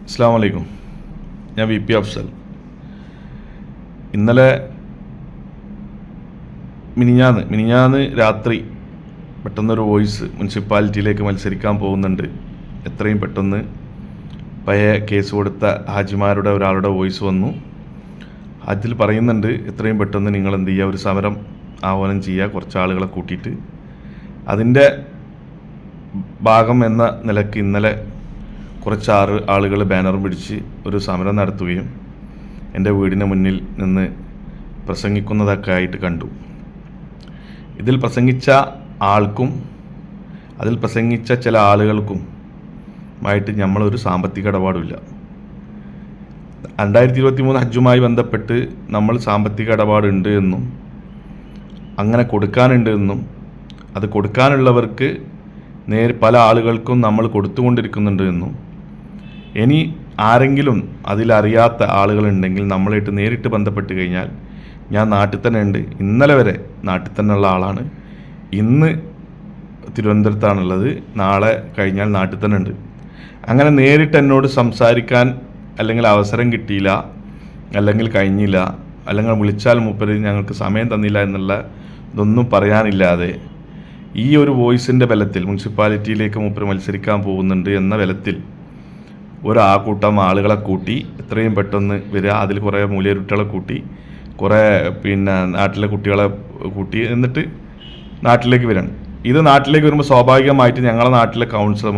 അസ്സാം വലൈക്കും. ഞാൻ വി പി അഫ്സൽ. ഇന്നലെ മിനിഞ്ഞാന്ന് രാത്രി പെട്ടെന്നൊരു വോയിസ് മുനിസിപ്പാലിറ്റിയിലേക്ക് മത്സരിക്കാൻ പോകുന്നുണ്ട്, എത്രയും പെട്ടെന്ന് പഴയ കേസ് കൊടുത്ത ഹാജിമാരുടെ ഒരാളുടെ വോയിസ് വന്നു. അതിൽ പറയുന്നുണ്ട്, എത്രയും പെട്ടെന്ന് നിങ്ങൾ എന്ത് ചെയ്യുക, ഒരു സമരം ആഹ്വാനം ചെയ്യുക, കുറച്ച് ആളുകളെ കൂട്ടിയിട്ട്. അതിൻ്റെ ഭാഗം എന്ന നിലയ്ക്ക് ഇന്നലെ കുറച്ച് ആളുകൾ ബാനറും പിടിച്ച് ഒരു സമരം നടത്തുകയും എൻ്റെ വീടിന് മുന്നിൽ നിന്ന് പ്രസംഗിക്കുന്നതൊക്കെ ആയിട്ട് കണ്ടു. ഇതിൽ പ്രസംഗിച്ച ആൾക്കും അതിൽ പ്രസംഗിച്ച ചില ആളുകൾക്കും ആയിട്ട് നമ്മളൊരു സാമ്പത്തിക ഇടപാടുമില്ല. 2023 ഹജ്ജുമായി ബന്ധപ്പെട്ട് നമ്മൾ സാമ്പത്തിക ഇടപാടുണ്ട് എന്നും അങ്ങനെ കൊടുക്കാനുണ്ട് എന്നും അത് കൊടുക്കാനുള്ളവർക്ക് പല ആളുകൾക്കും നമ്മൾ കൊടുത്തുകൊണ്ടിരിക്കുന്നുണ്ട് എന്നും, ഇനി ആരെങ്കിലും അതിലറിയാത്ത ആളുകളുണ്ടെങ്കിൽ നമ്മളായിട്ട് നേരിട്ട് ബന്ധപ്പെട്ട് കഴിഞ്ഞാൽ, ഞാൻ നാട്ടിൽ തന്നെ ഉണ്ട്, ഇന്നലെ വരെ നാട്ടിൽ തന്നെ ഉള്ള ആളാണ്, ഇന്ന് തിരുവനന്തപുരത്താണുള്ളത്, നാളെ കഴിഞ്ഞാൽ നാട്ടിൽ തന്നെ ഉണ്ട്. അങ്ങനെ നേരിട്ട് എന്നോട് സംസാരിക്കാൻ അല്ലെങ്കിൽ അവസരം കിട്ടിയില്ല, അല്ലെങ്കിൽ കഴിഞ്ഞില്ല, അല്ലെങ്കിൽ വിളിച്ചാൽ മൂപ്പര് ഞങ്ങൾക്ക് സമയം തന്നില്ല എന്നുള്ള ഇതൊന്നും പറയാനില്ലാതെ ഈ ഒരു വോയിസിൻ്റെ ബലത്തിൽ മുനിസിപ്പാലിറ്റിയിലേക്ക് മൂപ്പര് മത്സരിക്കാൻ പോകുന്നുണ്ട് എന്ന ബലത്തിൽ കൂട്ടം ആളുകളെ കൂട്ടി എത്രയും പെട്ടെന്ന് വരിക. അതിൽ കുറേ മൂല്യരുട്ടികളെ കൂട്ടി, കുറേ നാട്ടിലെ കുട്ടികളെ കൂട്ടി, എന്നിട്ട് നാട്ടിലേക്ക് വരികയാണ്. ഇത് നാട്ടിലേക്ക് വരുമ്പോൾ സ്വാഭാവികമായിട്ട് ഞങ്ങളുടെ നാട്ടിലെ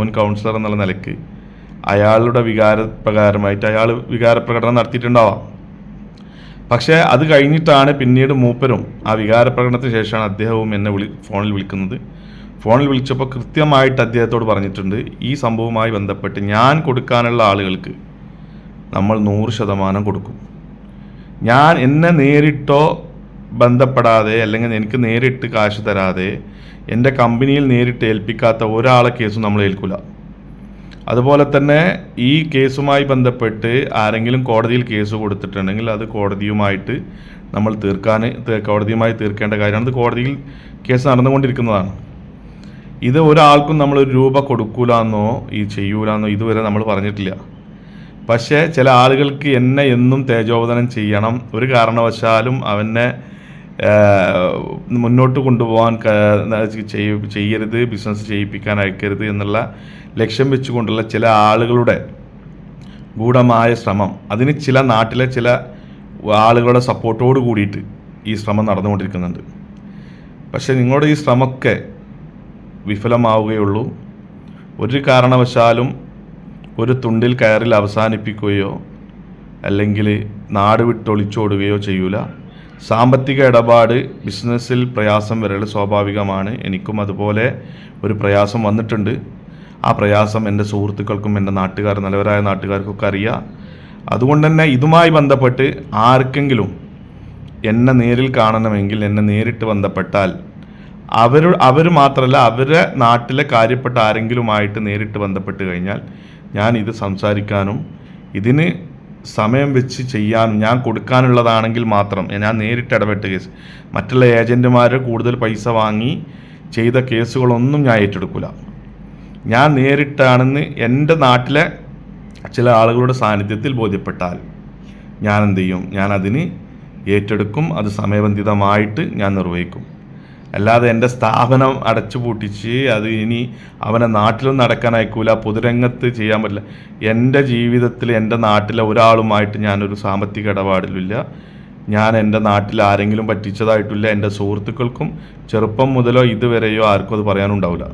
മുൻ കൗൺസിലർ എന്നുള്ള നിലയ്ക്ക് അയാളുടെ വികാരപ്രകാരമായിട്ട് അയാൾ വികാരപ്രകടനം നടത്തിയിട്ടുണ്ടാവാം. പക്ഷേ അത് കഴിഞ്ഞിട്ടാണ് പിന്നീട് മൂപ്പരും ആ വികാരപ്രകടനത്തിന് ശേഷമാണ് അദ്ദേഹവും എന്നെ ഫോണിൽ വിളിക്കുന്നത്. ഫോണിൽ വിളിച്ചപ്പോൾ കൃത്യമായിട്ട് അദ്ദേഹത്തോട് പറഞ്ഞിട്ടുണ്ട്, ഈ സംഭവവുമായി ബന്ധപ്പെട്ട് ഞാൻ കൊടുക്കാനുള്ള ആളുകൾക്ക് നമ്മൾ 100% കൊടുക്കും. ഞാൻ എന്നെ നേരിട്ടോ ബന്ധപ്പെടാതെ അല്ലെങ്കിൽ എനിക്ക് നേരിട്ട് കാശ് തരാതെ എൻ്റെ കമ്പനിയിൽ നേരിട്ട് ഏൽപ്പിക്കാത്ത ഒരാളെ കേസും നമ്മൾ ഏൽക്കില്ല. അതുപോലെ തന്നെ ഈ കേസുമായി ബന്ധപ്പെട്ട് ആരെങ്കിലും കോടതിയിൽ കേസ് കൊടുത്തിട്ടുണ്ടെങ്കിൽ അത് കോടതിയുമായിട്ട് നമ്മൾ കോടതിയുമായി തീർക്കേണ്ട കാര്യമാണ്. അത് കോടതിയിൽ കേസ് നടന്നുകൊണ്ടിരിക്കുന്നതാണ്. ഇത് ഒരാൾക്കും നമ്മൾ ഒരു രൂപ കൊടുക്കൂലെന്നോ ചെയ്യൂലെന്നോ ഇതുവരെ നമ്മൾ പറഞ്ഞിട്ടില്ല. പക്ഷേ ചില ആളുകൾക്ക് എന്നെ എന്നും തേജോവധനം ചെയ്യണം, ഒരു കാരണവശാലും അവനെ മുന്നോട്ട് കൊണ്ടുപോകാൻ ചെയ്യരുത്, ബിസിനസ് ചെയ്യിപ്പിക്കാൻ അയക്കരുത് എന്നുള്ള ലക്ഷ്യം വെച്ചുകൊണ്ടുള്ള ചില ആളുകളുടെ ഗൂഢമായ ശ്രമം, അതിന് ചില നാട്ടിലെ ചില ആളുകളുടെ സപ്പോർട്ടോട് കൂടിയിട്ട് ഈ ശ്രമം നടന്നുകൊണ്ടിരിക്കുന്നുണ്ട്. പക്ഷേ നിങ്ങളുടെ ഈ ശ്രമമൊക്കെ വിഫലമാവുകയുള്ളൂ. ഒരു കാരണവശാലും ഒരു തുണ്ടിൽ കയറിൽ അവസാനിപ്പിക്കുകയോ അല്ലെങ്കിൽ നാട് വിട്ടൊളിച്ചോടുകയോ ചെയ്യൂല. സാമ്പത്തിക ഇടപാട് ബിസിനസ്സിൽ പ്രയാസം വരൽ സ്വാഭാവികമാണ്. എനിക്കും അതുപോലെ ഒരു പ്രയാസം വന്നിട്ടുണ്ട്. ആ പ്രയാസം എൻ്റെ സുഹൃത്തുക്കൾക്കും എൻ്റെ നല്ലവരായ നാട്ടുകാർക്കൊക്കെ അറിയാം. അതുകൊണ്ട് തന്നെ ഇതുമായി ബന്ധപ്പെട്ട് ആർക്കെങ്കിലും എന്നെ നേരിൽ കാണണമെങ്കിൽ എന്നെ നേരിട്ട് ബന്ധപ്പെട്ടാൽ അവർ മാത്രമല്ല, അവരുടെ നാട്ടിലെ കാര്യപ്പെട്ട ആരെങ്കിലുമായിട്ട് നേരിട്ട് ബന്ധപ്പെട്ട് കഴിഞ്ഞാൽ ഞാൻ ഇത് സംസാരിക്കാനും ഇതിന് സമയം വെച്ച് ചെയ്യാനും, ഞാൻ കൊടുക്കാനുള്ളതാണെങ്കിൽ മാത്രം ഞാൻ നേരിട്ട് ഇടപെട്ട കേസ്, മറ്റുള്ള ഏജൻറ്റുമാർ കൂടുതൽ പൈസ വാങ്ങി ചെയ്ത കേസുകളൊന്നും ഞാൻ ഏറ്റെടുക്കില്ല. ഞാൻ നേരിട്ടാണെന്ന് എൻ്റെ നാട്ടിലെ ചില ആളുകളുടെ സാന്നിധ്യത്തിൽ ബോധ്യപ്പെട്ടാൽ ഞാൻ എന്ത് ചെയ്യും, ഞാൻ അതിന് ഏറ്റെടുക്കും. അത് സമയബന്ധിതമായിട്ട് ഞാൻ നിർവഹിക്കും. അല്ലാതെ എൻ്റെ സ്ഥാപനം അടച്ചു പൂട്ടിച്ച് അത് ഇനി അവനെ നാട്ടിലൊന്നും നടക്കാൻ അയക്കൂല, പൊതുരംഗത്ത് ചെയ്യാൻ പറ്റില്ല. എൻ്റെ ജീവിതത്തിൽ എൻ്റെ നാട്ടിലെ ഒരാളുമായിട്ട് ഞാനൊരു സാമ്പത്തിക ഇടപാടിലില്ല. ഞാൻ എൻ്റെ നാട്ടിൽ ആരെങ്കിലും പറ്റിച്ചതായിട്ടില്ല. എൻ്റെ സുഹൃത്തുക്കൾക്കും ചെറുപ്പം മുതലോ ഇതുവരെയോ ആർക്കും അത് പറയാനുണ്ടാവില്ല.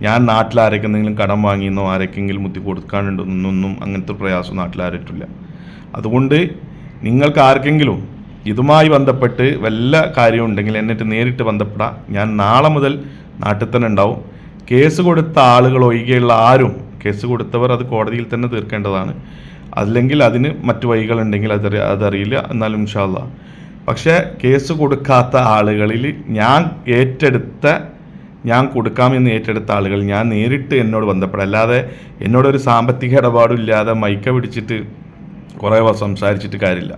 ഞാൻ നാട്ടിൽ ആരെക്കെന്തെങ്കിലും കടം വാങ്ങിയെന്നോ ആരെക്കെങ്കിലും മുത്തി കൊടുക്കാനുണ്ടെന്നൊന്നും അങ്ങനത്തെ പ്രയാസം നാട്ടിലാരിട്ടില്ല. അതുകൊണ്ട് നിങ്ങൾക്ക് ആർക്കെങ്കിലും ഇതുമായി ബന്ധപ്പെട്ട് വല്ല കാര്യമുണ്ടെങ്കിൽ എന്നിട്ട് നേരിട്ട് ബന്ധപ്പെടാം. ഞാൻ നാളെ മുതൽ നാട്ടിൽ തന്നെ ഉണ്ടാവും. കേസ് കൊടുത്ത ആളുകൾ ഒഴികെയുള്ള ആരും, കേസ് കൊടുത്തവർ അത് കോടതിയിൽ തന്നെ തീർക്കേണ്ടതാണ്. അല്ലെങ്കിൽ അതിന് മറ്റു വഴികളുണ്ടെങ്കിൽ അതറിയില്ല, എന്നാലും ഇൻഷാ അല്ലാഹ്. പക്ഷേ കേസ് കൊടുക്കാത്ത ആളുകളിൽ ഞാൻ കൊടുക്കാമെന്ന് ഏറ്റെടുത്ത ആളുകൾ ഞാൻ നേരിട്ട് എന്നോട് ബന്ധപ്പെടാം. അല്ലാതെ എന്നോടൊരു സാമ്പത്തിക ഇടപാടും ഇല്ലാതെ മൈക്ക പിടിച്ചിട്ട് കുറേ സംസാരിച്ചിട്ട് കാര്യമില്ല.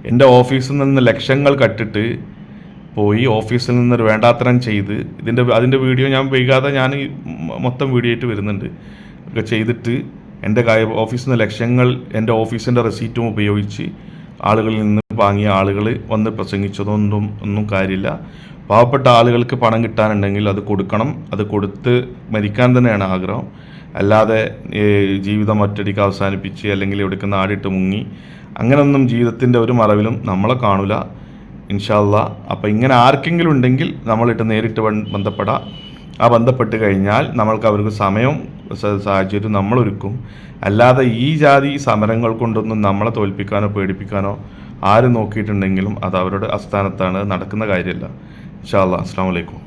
എൻ്റെ ഓഫീസിൽ നിന്ന് ലക്ഷങ്ങൾ കട്ടിട്ട് പോയി ഓഫീസിൽ നിന്നൊരു വേണ്ടാത്തരം ചെയ്ത് അതിൻ്റെ വീഡിയോ ഞാൻ വൈകാതെ ഞാൻ മൊത്തം വീഡിയോ ആയിട്ട് വരുന്നുണ്ട് ഒക്കെ ചെയ്തിട്ട് എൻ്റെ ഓഫീസിൽ നിന്ന് ലക്ഷങ്ങൾ എൻ്റെ ഓഫീസിൻ്റെ റെസീറ്റും ഉപയോഗിച്ച് ആളുകളിൽ നിന്ന് വാങ്ങിയ ആളുകൾ വന്ന് പ്രസംഗിച്ചതൊന്നും കാര്യമില്ല. പാവപ്പെട്ട ആളുകൾക്ക് പണം കിട്ടാനുണ്ടെങ്കിൽ അത് കൊടുക്കണം. അത് കൊടുത്ത് മരിക്കാൻ തന്നെയാണ് ആഗ്രഹം. അല്ലാതെ ജീവിതം ഒറ്റയടിക്ക് അവസാനിപ്പിച്ച് അല്ലെങ്കിൽ എവിടേക്ക് നാടിട്ട് മുങ്ങി അങ്ങനെയൊന്നും ജീവിതത്തിൻ്റെ ഒരു മറവിലും നമ്മളെ കാണൂല ഇൻഷാ അല്ലാഹ്. അപ്പോൾ ഇങ്ങനെ ആർക്കെങ്കിലും ഉണ്ടെങ്കിൽ നമ്മളിട്ട് നേരിട്ട് ബന്ധപ്പെടാം. ആ ബന്ധപ്പെട്ട് കഴിഞ്ഞാൽ നമ്മൾക്ക് അവർക്ക് സമയം സാഹചര്യം നമ്മളൊരുക്കും. അല്ലാതെ ഈ ജാതി സമരങ്ങൾ കൊണ്ടൊന്നും നമ്മളെ തോൽപ്പിക്കാനോ പേടിപ്പിക്കാനോ ആര് നോക്കിയിട്ടുണ്ടെങ്കിലും അത് അവരുടെ അസ്ഥാനത്താണ്, നടക്കുന്ന കാര്യമല്ല. ഇൻഷാ അല്ലാഹ്. അസ്സലാമു അലൈക്കും.